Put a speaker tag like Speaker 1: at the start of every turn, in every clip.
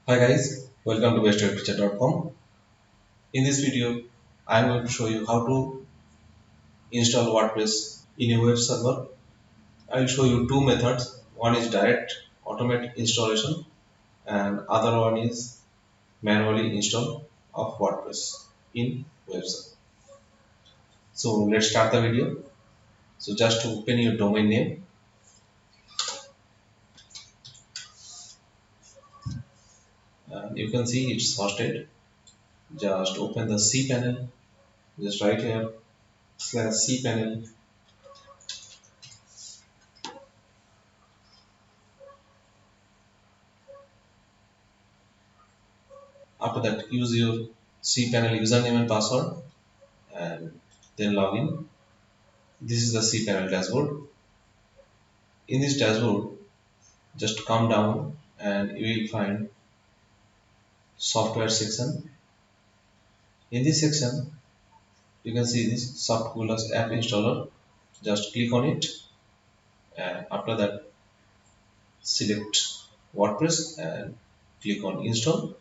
Speaker 1: Hi guys, welcome to bestwebpicture.com. In this video, I am going to show you how to install WordPress in a web server. I will show you two methods. One is direct automatic installation and other one is manually install of WordPress in web server. So let's start the video. So just to open your domain name, you can see it's hosted. Just open the cPanel. Just right here /cPanel. After that, use your cPanel username and password and then log in. This is the cPanel dashboard. In this dashboard, just come down and you will find software section. In this section, you can see this Softcoolers app installer. Just click on it and after that select WordPress and click on install.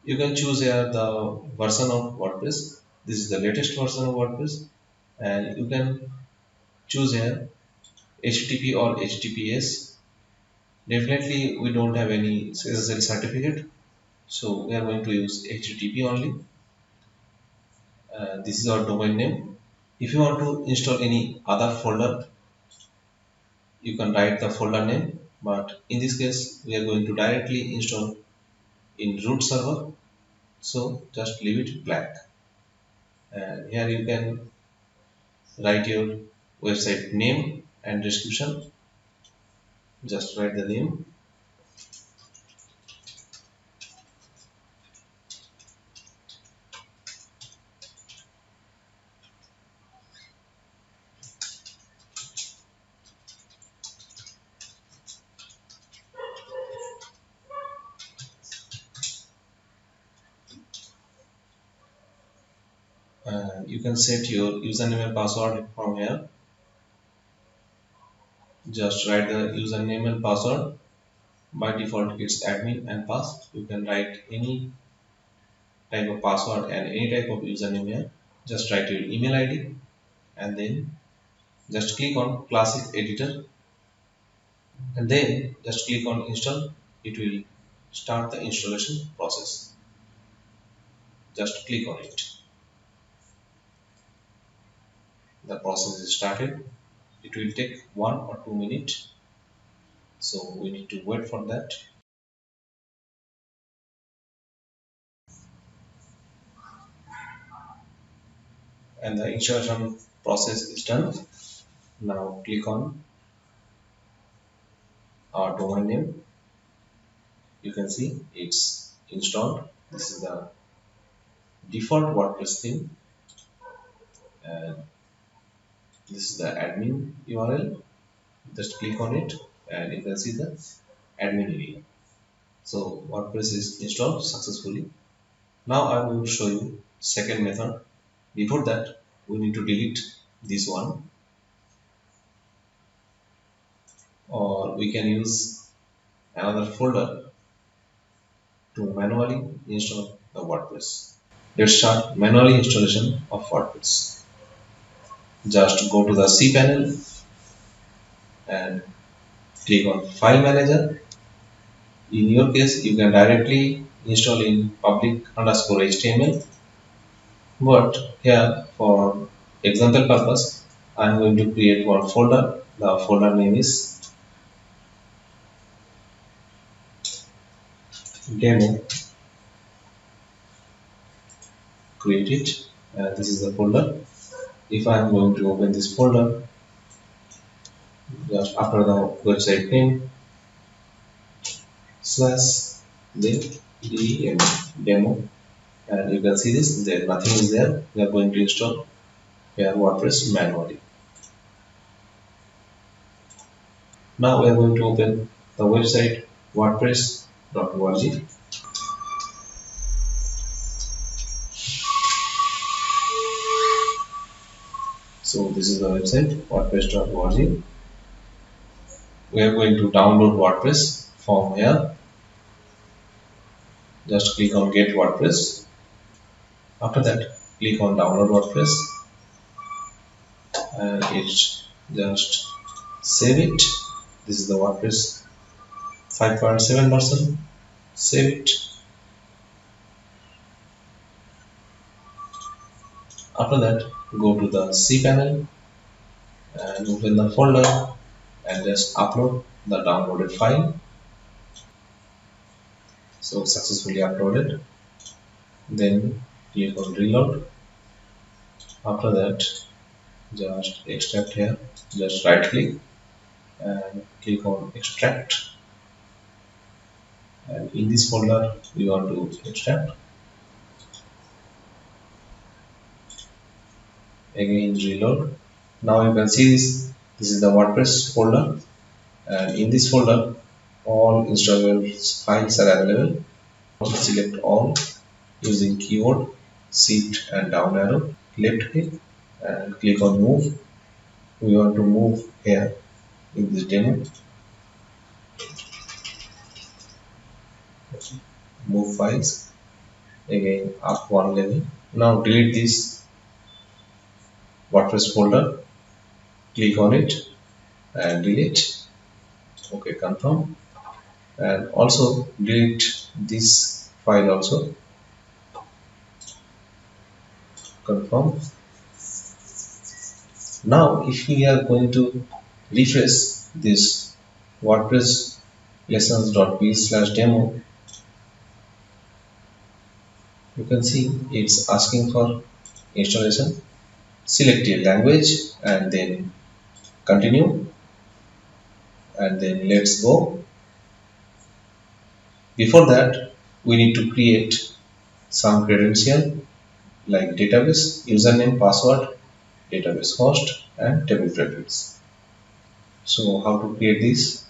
Speaker 1: You can choose here the version of WordPress. This is the latest version of WordPress and you can choose here HTTP or HTTPS. Definitely we don't have any SSL certificate, so we are going to use HTTP only. This is our domain name. If you want to install any other folder, you can write the folder name, but in this case we are going to directly install in root server, so just leave it blank. And here you can write your website name and description. Just write the name. You can set your username and password from here. Just write the username and password. By default it's admin and pass. You can write any type of password and any type of username here. Just write your email ID and then just click on classic editor and then just click on install. It will start the installation process. Just click on it. The process is started. It will take 1 or 2 minutes, so we need to wait for that. And the installation process is done. Now click on our domain name. You can see it's installed. This is the default WordPress theme and this is the admin URL. Just click on it and you can see the admin area. So WordPress is installed successfully. Now I will show you second method. Before that, we need to delete this one, or we can use another folder to manually install the WordPress. Let's start manually installation of WordPress. Just go to the cPanel and click on File Manager. In your case, you can directly install in public_HTML, but here for example purpose, I am going to create one folder. The folder name is demo. Create it. This is the folder. If I am going to open this folder, just after the website name /demo, and you can see this, there nothing is there. We are going to install here WordPress manually. Now we are going to open the website wordpress.org. So this is the website wordpress.org. We are going to download WordPress form here. Just click on Get WordPress. After that, click on Download WordPress and just save it. This is the WordPress 5.7 version. Save it. After that, go to the cPanel and open the folder and just upload the downloaded file. So successfully uploaded. Then click on reload. After that, just extract here. Just right click and click on extract. And in this folder, we want to extract. Again reload. Now you can see this is the WordPress folder, and in this folder all installable files are available. Select all using keyboard shift and down arrow, left click and click on move. We want to move here in this demo. Move files again up one level. Now delete this WordPress folder, click on it and delete. Okay, confirm. And also delete this file also, confirm. Now if we are going to refresh this WordPress lessons.biz/demo, you can see it's asking for installation. Select your language and then continue and then let's go. Before that, we need to create some credential like database, username, password, database host and table prefix. So how to create this?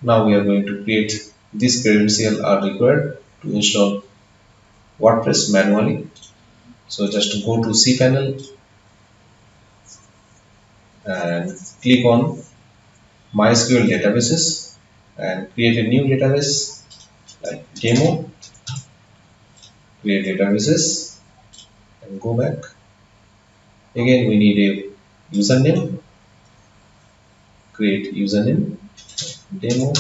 Speaker 1: Now we are going to create this credential are required to install WordPress manually. So just go to cPanel and click on MySQL databases and create a new database like demo. Create databases and go back. Again we need a username. Create username demo.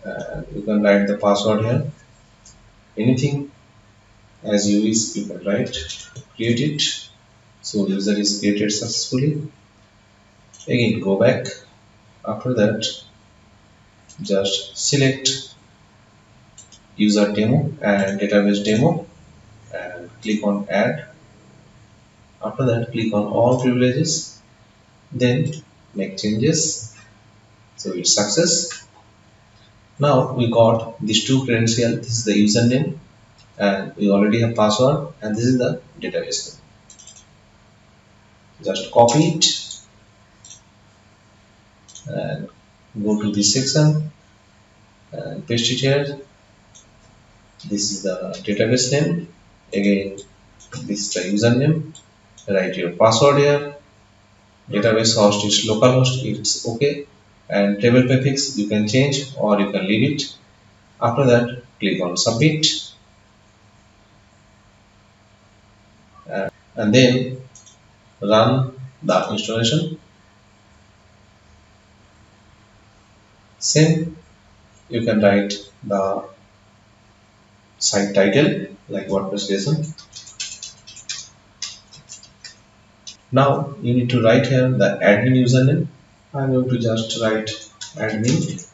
Speaker 1: And you can write the password here. Anything as you wish you can write. Create it. So user is created successfully. Again go back. After that just select user demo and database demo and click on add. After that click on all privileges, then make changes. So it's success. Now we got these two credentials. This is the username and we already have password, and this is the database name. Just copy it and go to this section and paste it here. This is the database name. Again this is the username. Write your password here. Database host is localhost, it's okay, and table prefix you can change or you can leave it. After that click on submit and then run the installation. Same, you can write the site title like WordPress lesson. Now you need to write here the admin username. I'm going to just write admin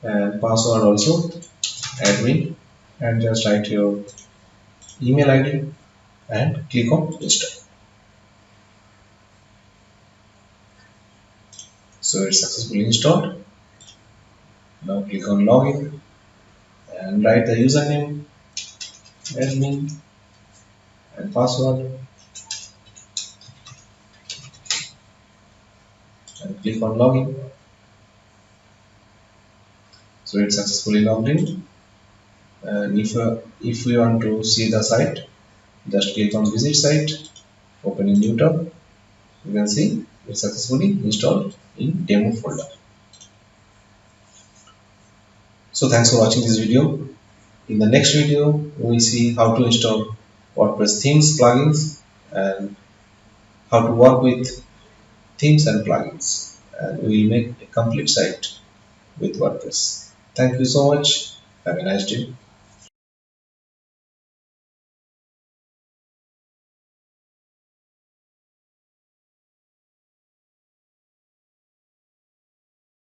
Speaker 1: and password also admin, and just write your email ID and click on install. So it's successfully installed. Now click on login and write the username admin and password and click on login. So it's successfully logged in. And if we want to see the site, just click on visit site, open a new tab You can see it's successfully installed in demo folder. So thanks for watching this video. In the next video, we will see how to install WordPress themes plugins and how to work with themes and plugins. And we will make a complete site with WordPress. Thank you so much. Have a nice day.